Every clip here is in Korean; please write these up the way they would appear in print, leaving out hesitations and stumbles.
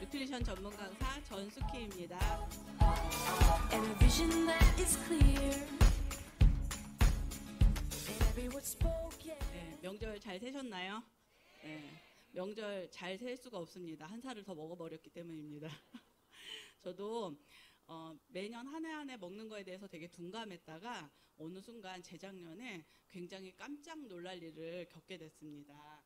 뉴트리션 전문 강사 전숙희입니다. And a vision that is clear. And every word spoken. 네, 명절 잘 세셨나요? 네, 명절 잘 셀 수가 없습니다. 한 살을 더 먹어버렸기 때문입니다. 저도 매년 한 해 한 해 먹는 거에 대해서 되게 둔감했다가 어느 순간 재작년에 굉장히 깜짝 놀랄 일을 겪게 됐습니다.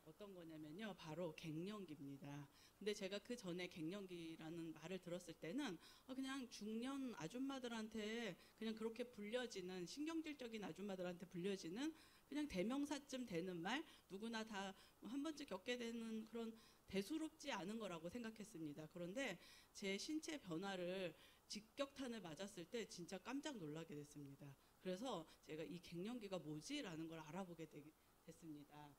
어떤 거냐면요, 바로 갱년기입니다. 근데 제가 그 전에 갱년기라는 말을 들었을 때는 그냥 중년 아줌마들한테 그냥 그렇게 불려지는, 신경질적인 아줌마들한테 불려지는 그냥 대명사쯤 되는 말, 누구나 다 한 번쯤 겪게 되는 그런 대수롭지 않은 거라고 생각했습니다. 그런데 제 신체 변화를 직격탄을 맞았을 때 진짜 깜짝 놀라게 됐습니다. 그래서 제가 이 갱년기가 뭐지라는 걸 알아보게 됐습니다.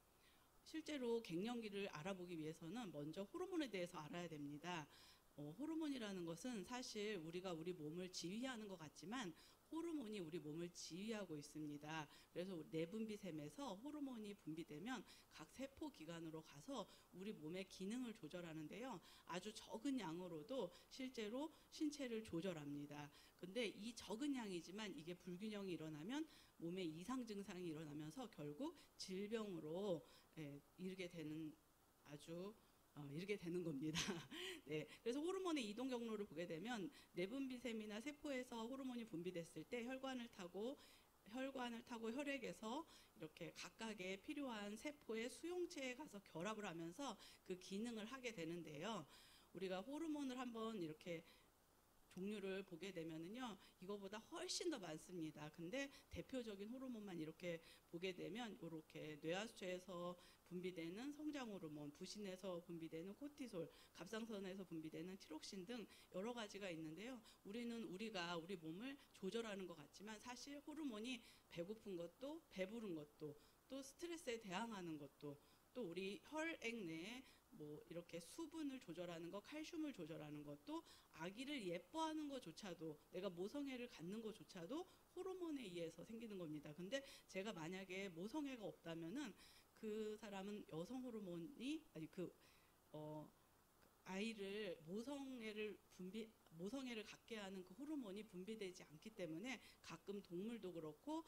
실제로 갱년기를 알아보기 위해서는 먼저 호르몬에 대해서 알아야 됩니다. 호르몬이라는 것은 사실 우리가 우리 몸을 지휘하는 것 같지만 호르몬이 우리 몸을 지휘하고 있습니다. 그래서 내분비샘에서 호르몬이 분비되면 각 세포 기관으로 가서 우리 몸의 기능을 조절하는데요. 아주 적은 양으로도 실제로 신체를 조절합니다. 근데 이 적은 양이지만 이게 불균형이 일어나면 몸에 이상 증상이 일어나면서 결국 질병으로 이르게 되는 이르게 되는 겁니다. 네, 그래서 호르몬의 이동 경로를 보게 되면 내분비샘이나 세포에서 호르몬이 분비됐을 때 혈관을 타고 혈액에서 이렇게 각각의 필요한 세포의 수용체에 가서 결합을 하면서 그 기능을 하게 되는데요. 우리가 호르몬을 한번 이렇게 종류를 보게 되면은요, 이거보다 훨씬 더 많습니다. 근데 대표적인 호르몬만 이렇게 보게 되면 이렇게 뇌하수체에서 분비되는 성장 호르몬, 부신에서 분비되는 코티솔, 갑상선에서 분비되는 티록신 등 여러 가지가 있는데요. 우리는 우리 몸을 조절하는 것 같지만 사실 호르몬이 배고픈 것도, 배부른 것도, 또 스트레스에 대항하는 것도, 또 우리 혈액 내에 이렇게 수분을 조절하는 것, 칼슘을 조절하는 것도, 아기를 예뻐하는 것조차도, 내가 모성애를 갖는 것조차도 호르몬에 의해서 생기는 겁니다. 근데 제가 만약에 모성애가 없다면은 그 사람은 여성 호르몬이 아이를 모성애를 갖게 하는 그 호르몬이 분비되지 않기 때문에 가끔 동물도 그렇고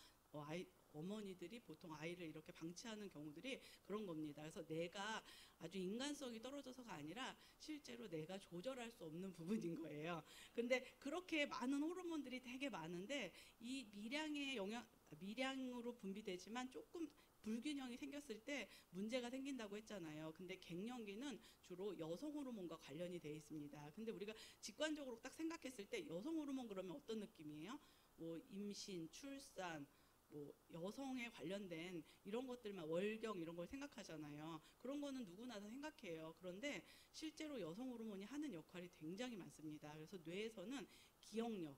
어머니들이 보통 아이를 이렇게 방치하는 경우들이 그런 겁니다. 그래서 내가 아주 인간성이 떨어져서가 아니라 실제로 내가 조절할 수 없는 부분인 거예요. 근데 그렇게 많은 호르몬들이 되게 많은데 이 미량으로 분비되지만 조금 불균형이 생겼을 때 문제가 생긴다고 했잖아요. 근데 갱년기는 주로 여성 호르몬과 관련이 되어 있습니다. 근데 우리가 직관적으로 딱 생각했을 때 여성 호르몬 그러면 어떤 느낌이에요? 임신, 출산, 여성에 관련된 이런 것들만, 월경 이런 걸 생각하잖아요. 그런 거는 누구나 다 생각해요. 그런데 실제로 여성 호르몬이 하는 역할이 굉장히 많습니다. 그래서 뇌에서는 기억력,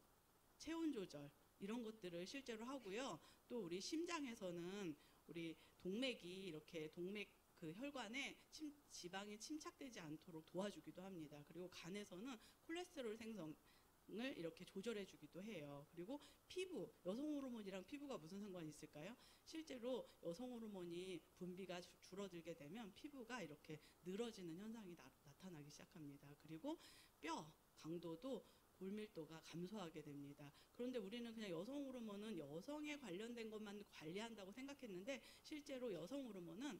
체온 조절 이런 것들을 실제로 하고요. 또 우리 심장에서는 우리 동맥이 이렇게 그 혈관에 지방이 침착되지 않도록 도와주기도 합니다. 그리고 간에서는 콜레스테롤 생성을 이렇게 조절해 주기도 해요. 그리고 피부, 여성 호르몬이랑 피부가 무슨 상관이 있을까요? 실제로 여성 호르몬이 분비가 줄어들게 되면 피부가 이렇게 늘어지는 현상이 나타나기 시작합니다. 그리고 뼈 강도도 골밀도가 감소하게 됩니다. 그런데 우리는 그냥 여성 호르몬은 여성에 관련된 것만 관리한다고 생각했는데 실제로 여성 호르몬은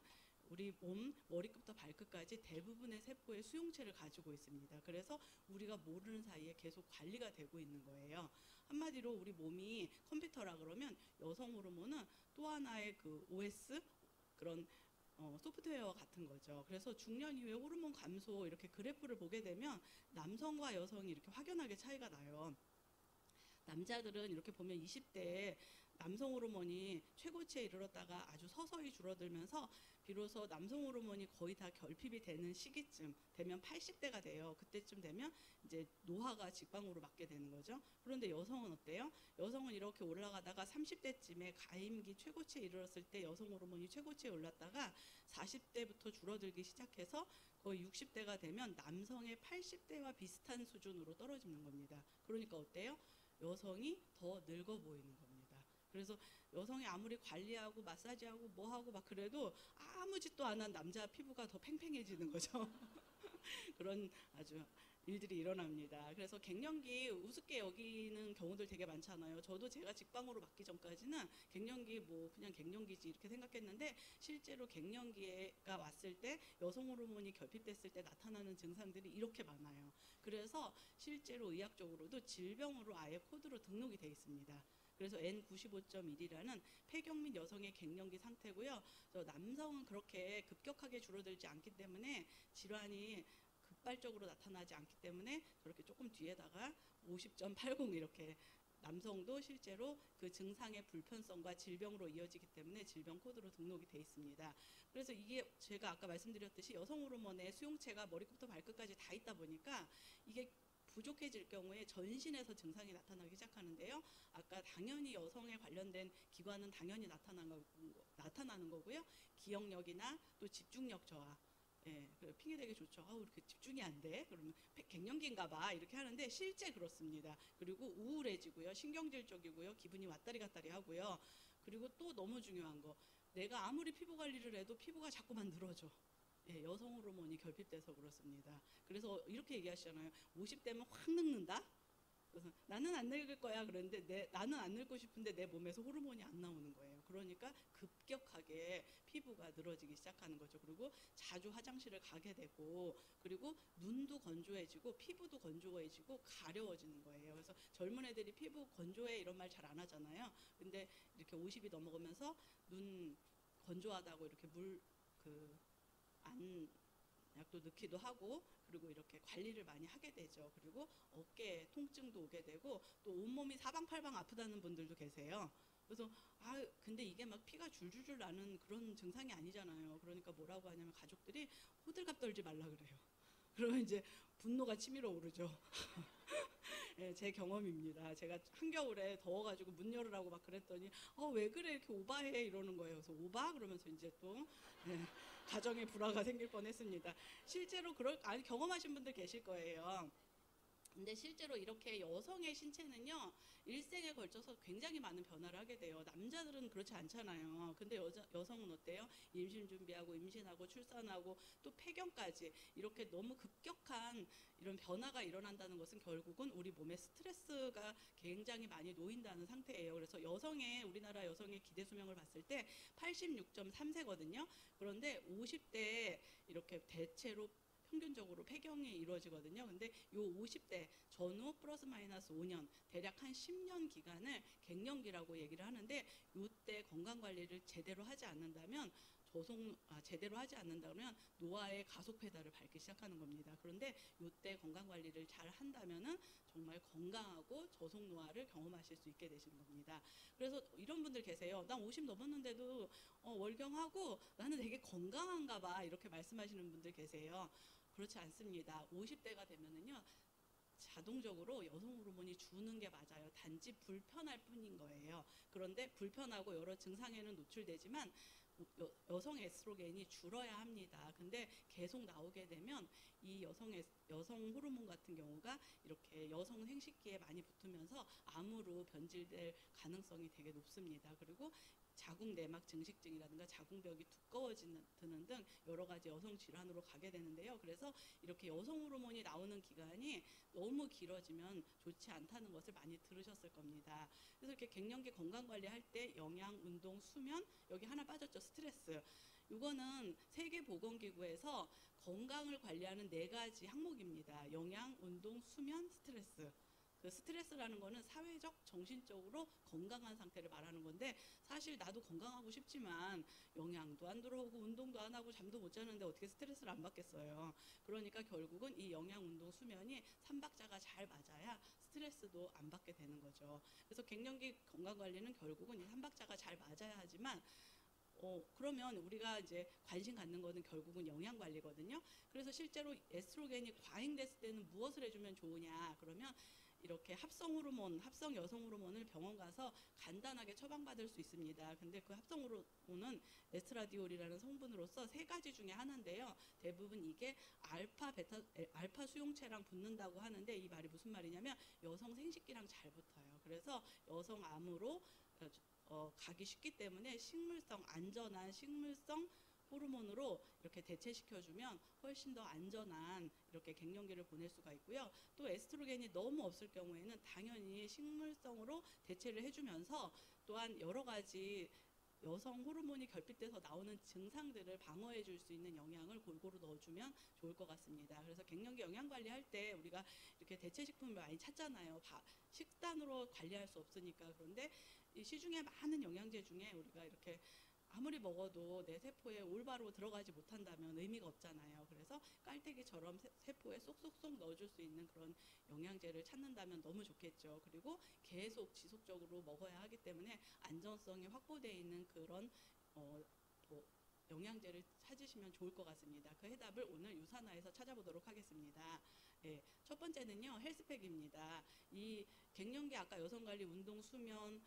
우리 몸 머리끝부터 발끝까지 대부분의 세포의 수용체를 가지고 있습니다. 그래서 우리가 모르는 사이에 계속 관리가 되고 있는 거예요. 한마디로 우리 몸이 컴퓨터라 그러면 여성 호르몬은 또 하나의 그 OS 그런 소프트웨어 같은 거죠. 그래서 중년 이후에 호르몬 감소 이렇게 그래프를 보게 되면 남성과 여성이 이렇게 확연하게 차이가 나요. 남자들은 이렇게 보면 20대에 남성 호르몬이 최고치에 이르렀다가 아주 서서히 줄어들면서 비로소 남성 호르몬이 거의 다 결핍이 되는 시기쯤 되면 80대가 돼요. 그때쯤 되면 이제 노화가 직방으로 맞게 되는 거죠. 그런데 여성은 어때요? 여성은 이렇게 올라가다가 30대쯤에 가임기 최고치에 이르렀을 때 여성 호르몬이 최고치에 올랐다가 40대부터 줄어들기 시작해서 거의 60대가 되면 남성의 80대와 비슷한 수준으로 떨어지는 겁니다. 그러니까 어때요? 여성이 더 늙어 보이는 겁니다. 그래서 여성이 아무리 관리하고 마사지하고 뭐하고 막 그래도 아무 짓도 안 한 남자 피부가 더 팽팽해지는 거죠. 그런 아주 일들이 일어납니다. 그래서 갱년기 우습게 여기는 경우들 되게 많잖아요. 저도 제가 직방으로 맞기 전까지는 갱년기 뭐 그냥 갱년기지 이렇게 생각했는데 실제로 갱년기가 왔을 때 여성 호르몬이 결핍됐을 때 나타나는 증상들이 이렇게 많아요. 그래서 실제로 의학적으로도 질병으로 아예 코드로 등록이 돼 있습니다. 그래서 N95.1이라는 폐경 및 여성의 갱년기 상태고요. 남성은 그렇게 급격하게 줄어들지 않기 때문에 질환이 급발적으로 나타나지 않기 때문에 저렇게 조금 뒤에다가 50.80 이렇게 남성도 실제로 그 증상의 불편성과 질병으로 이어지기 때문에 질병 코드로 등록이 돼 있습니다. 그래서 이게 제가 아까 말씀드렸듯이 여성 호르몬의 수용체가 머리부터 발끝까지 다 있다 보니까 이게 부족해질 경우에 전신에서 증상이 나타나기 시작하는데요. 아까 당연히 여성에 관련된 기관은 당연히 나타나는 거고요. 기억력이나 또 집중력 저하. 예, 핑계 되게 좋죠. 아우, 이렇게 집중이 안 돼. 그러면 갱년기인가 봐. 이렇게 하는데 실제 그렇습니다. 그리고 우울해지고요. 신경질적이고요. 기분이 왔다리 갔다리 하고요. 그리고 또 너무 중요한 거. 내가 아무리 피부 관리를 해도 피부가 자꾸만 늘어져. 예, 여성 호르몬이 결핍돼서 그렇습니다. 그래서 이렇게 얘기하시잖아요. 50대면 확 늙는다? 그래서 나는 안 늙을 거야. 그런데 나는 안 늙고 싶은데 내 몸에서 호르몬이 안 나오는 거예요. 그러니까 급격하게 피부가 늘어지기 시작하는 거죠. 그리고 자주 화장실을 가게 되고, 그리고 눈도 건조해지고 피부도 건조해지고 가려워지는 거예요. 그래서 젊은 애들이 피부 건조해 이런 말 잘 안 하잖아요. 근데 이렇게 50이 넘어가면서 눈 건조하다고 이렇게 안 약도 넣기도 하고, 그리고 이렇게 관리를 많이 하게 되죠. 그리고 어깨에 통증도 오게 되고, 또 온몸이 사방팔방 아프다는 분들도 계세요. 그래서 근데 이게 막 피가 줄줄줄 나는 그런 증상이 아니잖아요. 그러니까 뭐라고 하냐면 가족들이 호들갑 떨지 말라 그래요. 그러면 이제 분노가 치밀어 오르죠. 네, 제 경험입니다. 제가 한겨울에 더워가지고 문 열으라고 막 그랬더니 왜 그래 이렇게 오바해 이러는 거예요. 그래서 오바? 그러면서 이제 또 네, 가정의 불화가 생길 뻔했습니다. 실제로 경험하신 분들 계실 거예요. 근데 실제로 이렇게 여성의 신체는요, 일생에 걸쳐서 굉장히 많은 변화를 하게 돼요. 남자들은 그렇지 않잖아요. 근데 여성은 어때요? 임신 준비하고 임신하고 출산하고 또 폐경까지 이렇게 너무 급격한 이런 변화가 일어난다는 것은 결국은 우리 몸에 스트레스가 굉장히 많이 놓인다는 상태예요. 그래서 우리나라 여성의 기대 수명을 봤을 때 86.3세거든요. 그런데 50대에 이렇게 대체로 평균적으로 폐경이 이루어지거든요. 근데 요 50대 전후 플러스 마이너스 5년, 대략 한 10년 기간을 갱년기라고 얘기를 하는데, 요때 건강 관리를 제대로 하지 않는다면 제대로 하지 않는다면 노화의 가속 페달을 밟기 시작하는 겁니다. 그런데 요때 건강 관리를 잘 한다면은 정말 건강하고 저속 노화를 경험하실 수 있게 되시는 겁니다. 그래서 이런 분들 계세요. 난 50 넘었는데도 월경하고 나는 되게 건강한가 봐 이렇게 말씀하시는 분들 계세요. 그렇지 않습니다. 50대가 되면은요, 자동적으로 여성 호르몬이 주는 게 맞아요. 단지 불편할 뿐인 거예요. 그런데 불편하고 여러 증상에는 노출되지만 여성 에스트로겐이 줄어야 합니다. 근데 계속 나오게 되면 이 여성 호르몬 같은 경우가 이렇게 여성 생식기에 많이 붙으면서 암으로 변질될 가능성이 되게 높습니다. 그리고 자궁 내막 증식증이라든가 자궁벽이 두꺼워지는 등 여러 가지 여성 질환으로 가게 되는데요. 그래서 이렇게 여성 호르몬이 나오는 기간이 너무 길어지면 좋지 않다는 것을 많이 들으셨을 겁니다. 그래서 이렇게 갱년기 건강 관리할 때 영양, 운동, 수면, 여기 하나 빠졌죠. 스트레스. 이거는 세계보건기구에서 건강을 관리하는 4가지 항목입니다. 영양, 운동, 수면, 스트레스. 그 스트레스라는 거는 사회적, 정신적으로 건강한 상태를 말하는 건데, 사실 나도 건강하고 싶지만 영양도 안 들어오고 운동도 안 하고 잠도 못 자는데 어떻게 스트레스를 안 받겠어요. 그러니까 결국은 이 영양, 운동, 수면이 3박자가 잘 맞아야 스트레스도 안 받게 되는 거죠. 그래서 갱년기 건강관리는 결국은 이 3박자가 잘 맞아야 하지만 그러면 우리가 이제 관심 갖는 거는 결국은 영양 관리거든요. 그래서 실제로 에스트로겐이 과잉됐을 때는 무엇을 해주면 좋으냐? 그러면 이렇게 합성 여성 호르몬을 병원 가서 간단하게 처방받을 수 있습니다. 근데 그 합성 호르몬은 에스트라디올이라는 성분으로서 3가지 중에 하나인데요. 대부분 이게 알파 수용체랑 붙는다고 하는데, 이 말이 무슨 말이냐면 여성 생식기랑 잘 붙어요. 그래서 여성 암으로 가기 쉽기 때문에 안전한 식물성 호르몬으로 이렇게 대체시켜주면 훨씬 더 안전한 이렇게 갱년기를 보낼 수가 있고요. 또 에스트로겐이 너무 없을 경우에는 당연히 식물성으로 대체를 해주면서 또한 여러 가지 여성 호르몬이 결핍돼서 나오는 증상들을 방어해 줄 수 있는 영양을 골고루 넣어주면 좋을 것 같습니다. 그래서 갱년기 영양 관리할 때 우리가 이렇게 대체식품을 많이 찾잖아요. 식단으로 관리할 수 없으니까. 그런데 이 시중에 많은 영양제 중에 우리가 이렇게 아무리 먹어도 내 세포에 올바로 들어가지 못한다면 의미가 없잖아요. 그래서 깔때기처럼 세포에 쏙쏙쏙 넣어줄 수 있는 그런 영양제를 찾는다면 너무 좋겠죠. 그리고 계속 지속적으로 먹어야 하기 때문에 안전성이 확보되어 있는 그런 뭐 영양제를 찾으시면 좋을 것 같습니다. 그 해답을 오늘 유산화에서 찾아보도록 하겠습니다. 예, 첫 번째는요, 헬스팩입니다. 이 갱년기 아까 여성관리, 운동, 수면,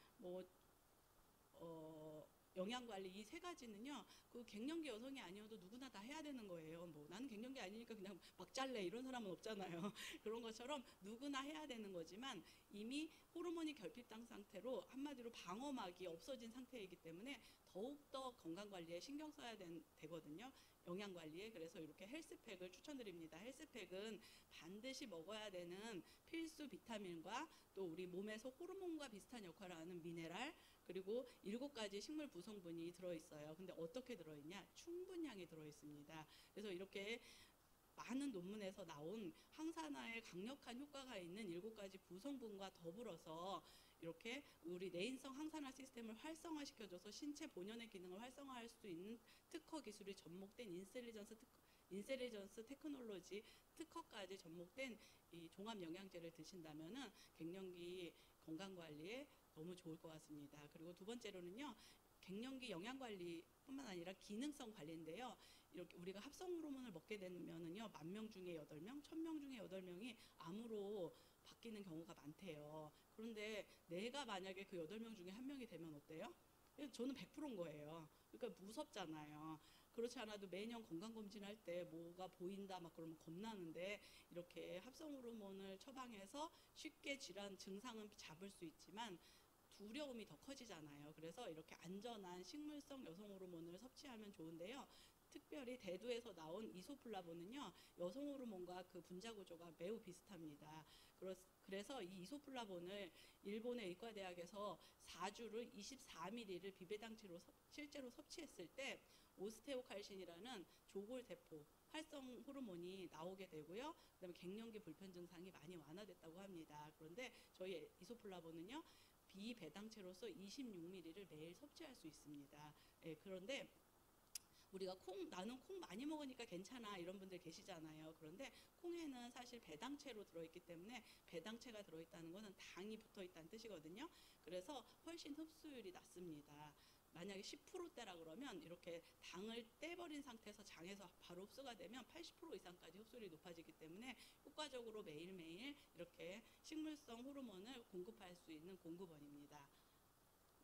영양관리 이 세 가지는요, 그 갱년기 여성이 아니어도 누구나 다 해야 되는 거예요. 뭐 나는 갱년기 아니니까 그냥 막 잘래 이런 사람은 없잖아요. 그런 것처럼 누구나 해야 되는 거지만 이미 호르몬이 결핍된 상태로 한마디로 방어막이 없어진 상태이기 때문에 더욱더 건강관리에 신경 써야 되거든요. 영양관리에. 그래서 이렇게 헬스팩을 추천드립니다. 헬스팩은 반드시 먹어야 되는 필수 비타민과 또 우리 몸에서 호르몬과 비슷한 역할을 하는 미네랄, 그리고 7가지 식물 구성분이 들어있어요. 근데 어떻게 들어있냐? 충분량이 들어있습니다. 그래서 이렇게 많은 논문에서 나온 항산화에 강력한 효과가 있는 7가지 구성분과 더불어서 이렇게 우리 내인성 항산화 시스템을 활성화시켜줘서 신체 본연의 기능을 활성화할 수 있는 특허 기술이 접목된 인셀리전스 테크놀로지 특허까지 접목된 이 종합 영양제를 드신다면은 갱년기 건강관리에 너무 좋을 것 같습니다. 그리고 두 번째로는요, 갱년기 영양관리뿐만 아니라 기능성 관리인데요. 이렇게 우리가 합성 호르몬을 먹게 되면은요, 10,000명 중에 8명, 1,000명 중에 8명이 암으로 바뀌는 경우가 많대요. 그런데 내가 만약에 그 8명 중에 1명이 되면 어때요? 저는 100%인 거예요. 그러니까 무섭잖아요. 그렇지 않아도 매년 건강검진할 때 뭐가 보인다 막 그러면 겁나는데, 이렇게 합성 호르몬을 처방해서 쉽게 질환 증상은 잡을 수 있지만 두려움이 더 커지잖아요. 그래서 이렇게 안전한 식물성 여성 호르몬을 섭취하면 좋은데요. 특별히 대두에서 나온 이소플라본은요, 여성 호르몬과 그 분자 구조가 매우 비슷합니다. 그래서 이 이소플라본을 일본의 의과대학에서 4주를 24ml를 비배당치로 실제로 섭취했을 때 오스테오칼신이라는 조골세포 활성 호르몬이 나오게 되고요. 그다음에 갱년기 불편 증상이 많이 완화됐다고 합니다. 그런데 저희 이소플라본은요, 비배당체로서 26ml를 매일 섭취할 수 있습니다. 예, 그런데 우리가 나는 콩 많이 먹으니까 괜찮아 이런 분들 계시잖아요. 그런데 콩에는 사실 배당체로 들어있기 때문에, 배당체가 들어있다는 것은 당이 붙어있다는 뜻이거든요. 그래서 훨씬 흡수율이 낮습니다. 만약에 10%대라 그러면 이렇게 당을 떼버린 상태에서 장에서 바로 흡수가 되면 80% 이상까지 흡수율이 높아지기 때문에 효과적으로 매일매일 이렇게 식물성 호르몬을 공급할 수 있는 공급원입니다.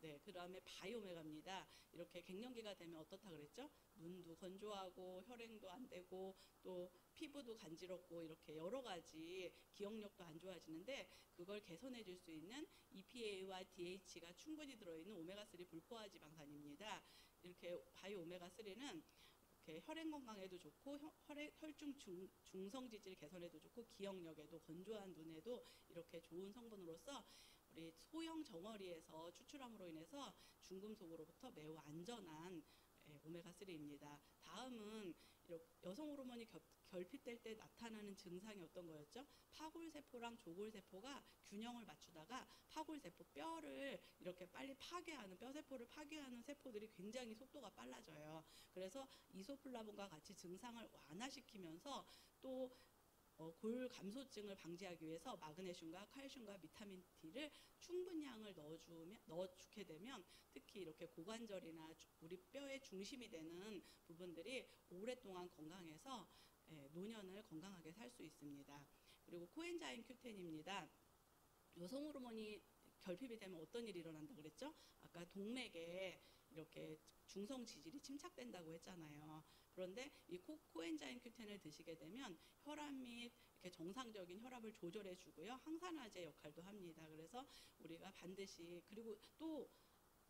네, 그 다음에 바이오메가입니다. 이렇게 갱년기가 되면 어떻다 그랬죠? 눈도 건조하고 혈행도 안 되고 또 피부도 간지럽고 이렇게 여러 가지 기억력도 안 좋아지는데, 그걸 개선해 줄 수 있는 EPA와 DH가 충분히 들어있는 오메가3 불포화 지방산입니다. 이렇게 바이오 오메가3는 이렇게 혈행 건강에도 좋고 혈중 중성 지질 개선에도 좋고 기억력에도, 건조한 눈에도 이렇게 좋은 성분으로서 우리 소형 정어리에서 추출함으로 인해서 중금속으로부터 매우 안전한 오메가3입니다. 다음은 여성 호르몬이 결핍될 때 나타나는 증상이 어떤 거였죠? 파골세포랑 조골세포가 균형을 맞추다가 파골세포, 뼈를 이렇게 빨리 파괴하는, 뼈세포를 파괴하는 세포들이 굉장히 속도가 빨라져요. 그래서 이소플라본과 같이 증상을 완화시키면서 또 골 감소증을 방지하기 위해서 마그네슘과 칼슘과 비타민 D를 충분량을 넣어주게 되면 특히 이렇게 고관절이나 우리 뼈의 중심이 되는 부분들이 오랫동안 건강해서 노년을 건강하게 살 수 있습니다. 그리고 코엔자임 Q10입니다. 여성 호르몬이 결핍이 되면 어떤 일이 일어난다 그랬죠? 아까 동맥에 이렇게 중성 지질이 침착된다고 했잖아요. 그런데 이 코엔자임 Q10을 드시게 되면 혈압 및 이렇게 정상적인 혈압을 조절해 주고요. 항산화제 역할도 합니다. 그래서 우리가 반드시, 그리고 또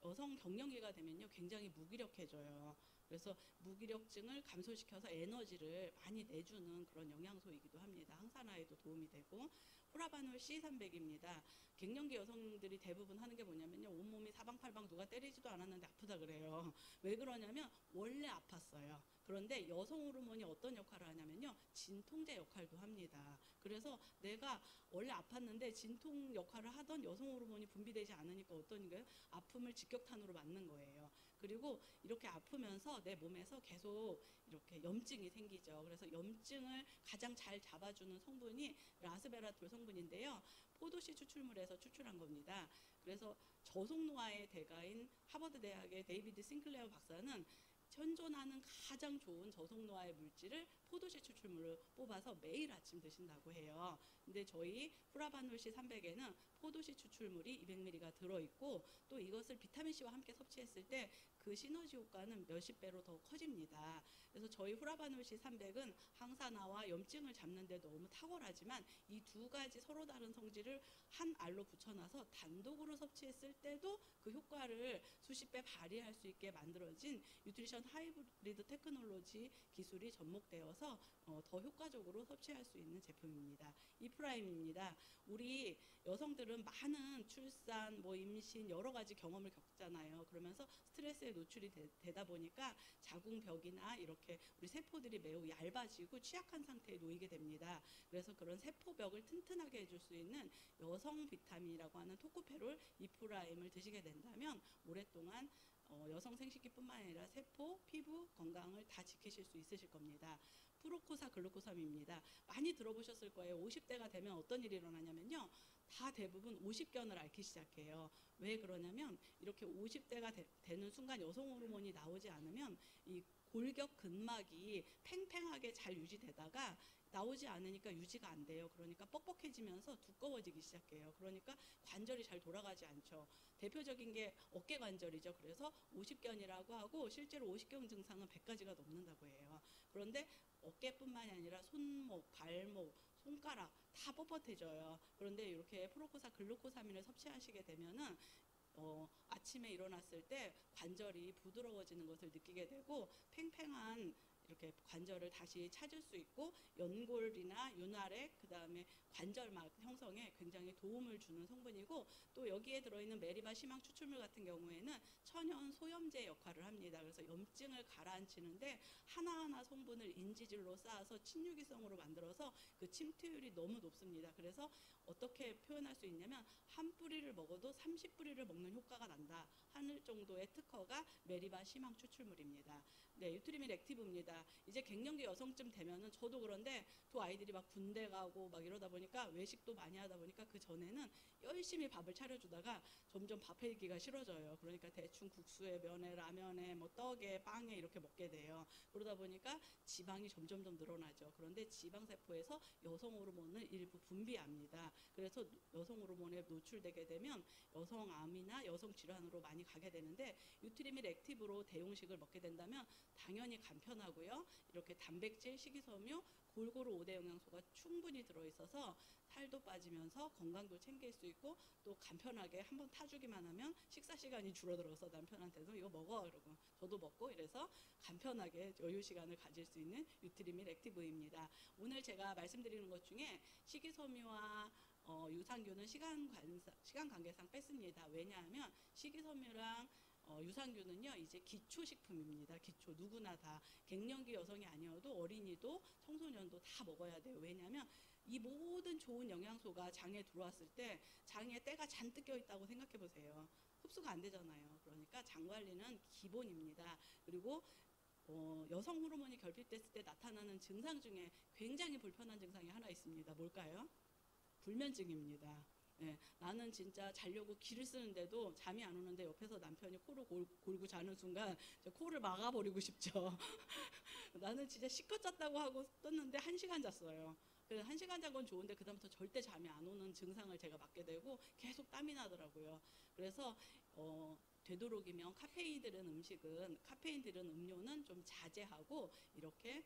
여성 갱년기가 되면요, 굉장히 무기력해져요. 그래서 무기력증을 감소시켜서 에너지를 많이 내주는 그런 영양소이기도 합니다. 항산화에도 도움이 되고 후라바놀 C300입니다. 갱년기 여성들이 대부분 하는 게 뭐냐면요. 온몸이 사방팔방 누가 때리지도 않았는데 아프다 그래요. 왜 그러냐면 원래 아팠어요. 그런데 여성 호르몬이 어떤 역할을 하냐면요. 진통제 역할도 합니다. 그래서 내가 원래 아팠는데 진통 역할을 하던 여성 호르몬이 분비되지 않으니까 어떤 거예요? 아픔을 직격탄으로 맞는 거예요. 그리고 이렇게 아프면서 내 몸에서 계속 이렇게 염증이 생기죠. 그래서 염증을 가장 잘 잡아주는 성분이 라스베라톨 성분인데요. 포도씨 추출물에서 추출한 겁니다. 그래서 저속노화의 대가인 하버드 대학의 데이비드 싱클레어 박사는 현존하는 가장 좋은 저속노화의 물질을 포도씨 추출물을 뽑아서 매일 아침 드신다고 해요. 근데 저희 후라바놀 C300에는 포도씨 추출물이 200mg가 들어있고 또 이것을 비타민C와 함께 섭취했을 때 그 시너지 효과는 몇십 배로 더 커집니다. 그래서 저희 후라바놀 C300은 항산화와 염증을 잡는 데 너무 탁월하지만 이 두 가지 서로 다른 성질을 한 알로 붙여놔서 단독으로 섭취했을 때도 그 효과를 수십 배 발휘할 수 있게 만들어진 뉴트리션 하이브리드 테크놀로지 기술이 접목되어서 더 효과적으로 섭취할 수 있는 제품입니다. 이프라임입니다. 우리 여성들은 많은 출산, 임신 여러 가지 경험을 겪잖아요. 그러면서 스트레스에 노출이 되다 보니까 자궁벽이나 이렇게 우리 세포들이 매우 얇아지고 취약한 상태에 놓이게 됩니다. 그래서 그런 세포벽을 튼튼하게 해줄 수 있는 여성 비타민이라고 하는 토코페롤 이프라임을 드시게 된다면 오랫동안 여성 생식기뿐만 아니라 세포, 피부 건강을 다 지키실 수 있으실 겁니다. 프로코사 글루코삼입니다. 많이 들어보셨을 거예요. 50대가 되면 어떤 일이 일어나냐면요. 다 대부분 50견을 앓기 시작해요. 왜 그러냐면 이렇게 50대가 되는 순간 여성 호르몬이 나오지 않으면 이 골격 근막이 팽팽하게 잘 유지되다가 나오지 않으니까 유지가 안 돼요. 그러니까 뻑뻑해지면서 두꺼워지기 시작해요. 그러니까 관절이 잘 돌아가지 않죠. 대표적인 게 어깨 관절이죠. 그래서 50견이라고 하고 실제로 50견 증상은 100가지가 넘는다고 해요. 그런데 어깨뿐만이 아니라 손목, 발목, 손가락 다 뻣뻣해져요. 그런데 이렇게 프로코사 글루코사민을 섭취하시게 되면은 아침에 일어났을 때 관절이 부드러워지는 것을 느끼게 되고 팽팽한 이렇게 관절을 다시 찾을 수 있고 연골이나 윤활액 그다음에 관절막 형성에 굉장히 도움을 주는 성분이고 또 여기에 들어있는 메리바 시망 추출물 같은 경우에는 천연 소염제 역할을 합니다. 그래서 염증을 가라앉히는데 하나하나 성분을 인지질로 쌓아서 침유기성으로 만들어서 그 침투율이 너무 높습니다. 그래서 어떻게 표현할 수 있냐면 한 뿌리를 먹어도 30뿌리를 먹는 효과가 난다 하는 정도의 특허가 메리바 시망 추출물입니다. 네, 유트리밀 액티브입니다. 이제 갱년기 여성쯤 되면은 저도 그런데 두 아이들이 막 군대 가고 막 이러다 보니까 외식도 많이 하다 보니까 그 전에는 열심히 밥을 차려주다가 점점 밥 해기가 싫어져요. 그러니까 대충 국수에 면에 라면에 떡에 빵에 이렇게 먹게 돼요. 그러다 보니까 지방이 점점 늘어나죠. 그런데 지방세포에서 여성 호르몬을 일부 분비합니다. 그래서 여성 호르몬에 노출되게 되면 여성암이나 여성 질환으로 많이 가게 되는데 유트리밀 액티브로 대용식을 먹게 된다면 당연히 간편하고요. 이렇게 단백질, 식이섬유, 골고루 5대 영양소가 충분히 들어있어서 살도 빠지면서 건강도 챙길 수 있고 또 간편하게 한번 타주기만 하면 식사 시간이 줄어들어서 남편한테도 이거 먹어 이러고 저도 먹고 이래서 간편하게 여유 시간을 가질 수 있는 유트리밀 액티브입니다. 오늘 제가 말씀드리는 것 중에 식이섬유와 유산균은 시간 관계상 뺐습니다. 왜냐하면 식이섬유랑 유산균은요 이제 기초식품입니다. 기초 누구나 다 갱년기 여성이 아니어도 어린이도 청소년도 다 먹어야 돼요. 왜냐하면 이 모든 좋은 영양소가 장에 들어왔을 때 장에 때가 잔뜩 껴있다고 생각해 보세요. 흡수가 안 되잖아요. 그러니까 장 관리는 기본입니다. 그리고 여성 호르몬이 결핍됐을 때 나타나는 증상 중에 굉장히 불편한 증상이 하나 있습니다. 뭘까요? 불면증입니다. 예, 나는 진짜 자려고 기를 쓰는데도 잠이 안 오는데 옆에서 남편이 코를 골고 자는 순간 코를 막아버리고 싶죠. 나는 진짜 시껏 잤다고 하고 떴는데 1시간 잤어요. 그래서 1시간 잔 건 좋은데 그다음부터 절대 잠이 안 오는 증상을 제가 맡게 되고 계속 땀이 나더라고요. 그래서 되도록이면 카페인 들은 음료는 좀 자제하고 이렇게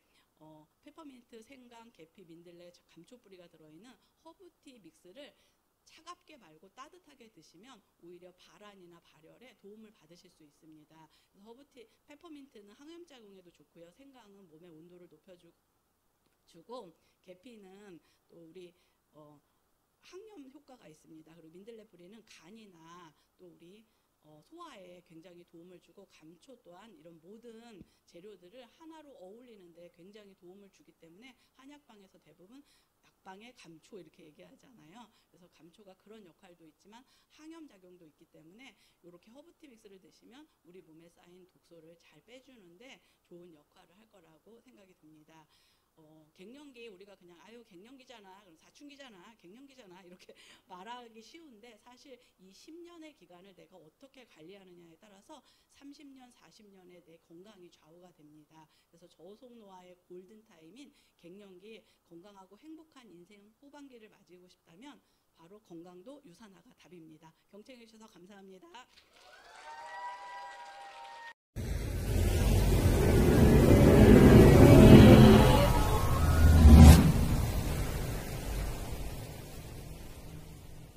페퍼민트, 생강, 계피, 민들레, 감초뿌리가 들어있는 허브티 믹스를 차갑게 말고 따뜻하게 드시면 오히려 발안이나 발열에 도움을 받으실 수 있습니다. 그래서 허브티, 페퍼민트는 항염작용에도 좋고요. 생강은 몸의 온도를 높여주고 계피는 또 우리 항염 효과가 있습니다. 그리고 민들레 뿌리는 간이나 또 우리 소화에 굉장히 도움을 주고 감초 또한 이런 모든 재료들을 하나로 어울리는데 굉장히 도움을 주기 때문에 한약방에서 대부분 약방의 감초 이렇게 얘기하잖아요. 그래서 감초가 그런 역할도 있지만 항염작용도 있기 때문에 이렇게 허브티 믹스를 드시면 우리 몸에 쌓인 독소를 잘 빼주는데 좋은 역할을 할 거라고 생각이 듭니다. 갱년기 우리가 그냥 아유 갱년기잖아, 그럼 사춘기잖아, 갱년기잖아 이렇게 말하기 쉬운데 사실 이 10년의 기간을 내가 어떻게 관리하느냐에 따라서 30년, 40년의 내 건강이 좌우가 됩니다. 그래서 저속노화의 골든타임인 갱년기 건강하고 행복한 인생 후반기를 맞이하고 싶다면 바로 건강도 유산화가 답입니다. 경청해 주셔서 감사합니다.